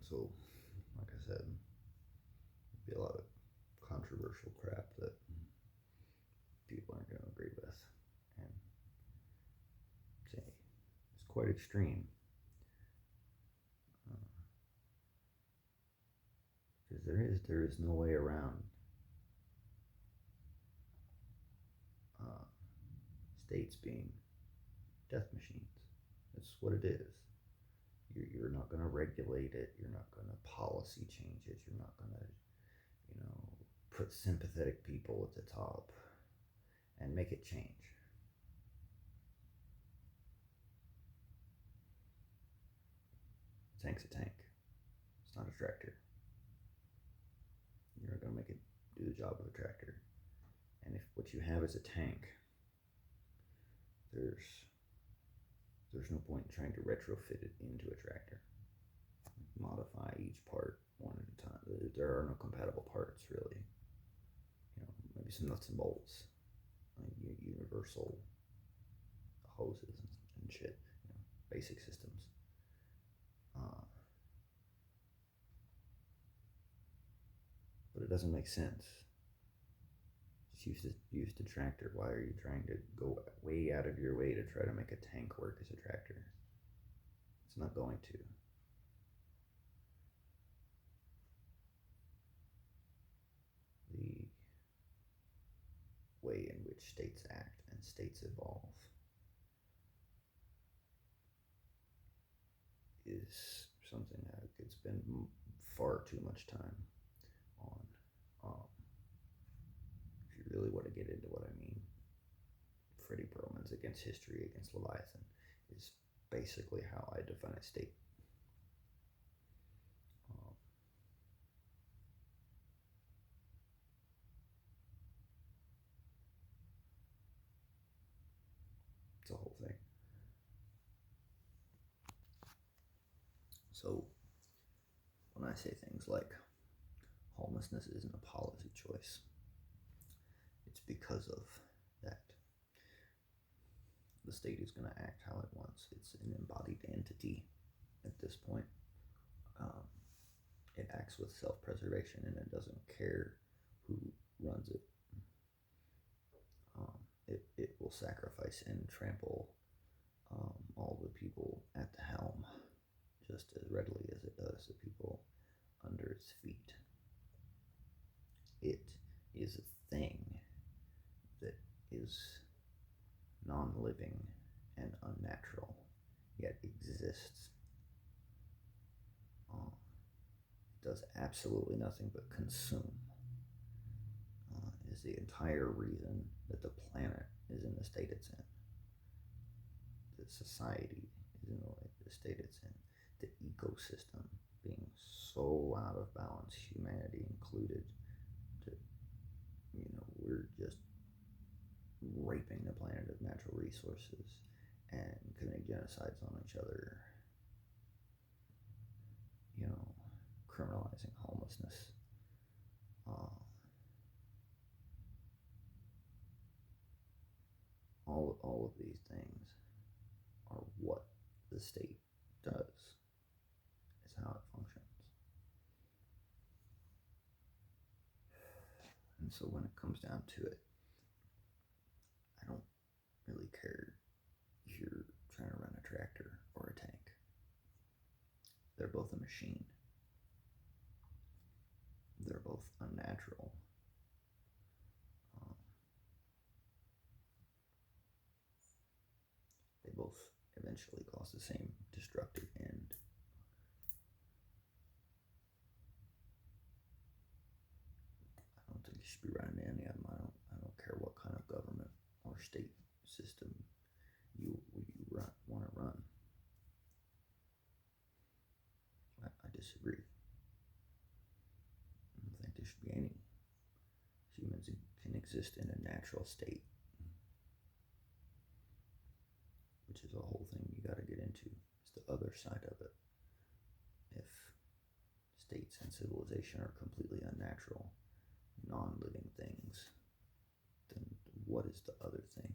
So, like I said, be a lot of controversial crap that people aren't going to agree with, and say it's quite extreme. Because there is no way around uh, states being death machines. That's what it is. You're not going to regulate it. You're not going to policy change it. You're not going to, you know, put sympathetic people at the top and make it change. A tank's a tank. It's not a tractor. You're not going to make it do the job of a tractor. And if what you have is a tank, there's no point in trying to retrofit it into a tractor. Modify each part one at a time. There are no compatible parts really. Maybe some nuts and bolts, universal hoses and shit. Basic systems. Uh, but it doesn't make sense. Just use the tractor. Why are you trying to go way out of your way to try to make a tank work as a tractor? It's not going to. The way in which states act and states evolve is something that I could spend far too much time on. If you really want to get into what I mean, Freddie Perlman's Against History, Against Leviathan is basically how I define a state. Um, it's a whole thing. So when I say things like homelessness isn't a policy choice, it's because of that. The state is going to act how it wants. It's an embodied entity at this point. Um, it acts with self-preservation and it doesn't care who runs it. It will sacrifice and trample all the people at the helm just as readily as it does the people under its feet. It is a thing that is non-living and unnatural, yet exists. It does absolutely nothing but consume. Is the entire reason that the planet is in the state it's in. The society is in the state it's in. The ecosystem being so out of balance, humanity included, to, we're just raping the planet of natural resources and committing genocides on each other, criminalizing homelessness. All of these things are what the state does. It's how it functions. And so when it comes down to it, I don't really care if you're trying to run a tractor or a tank. They're both a machine. They're both unnatural. They both eventually cause the same destructive end. I don't think you should be running any of them. I don't care what kind of government or state system you want to run. I disagree. I don't think there should be any. Humans can exist in a natural state, which is a whole thing you got to get into. It's the other side of it. If states and civilization are completely unnatural, non-living things, then what is the other thing?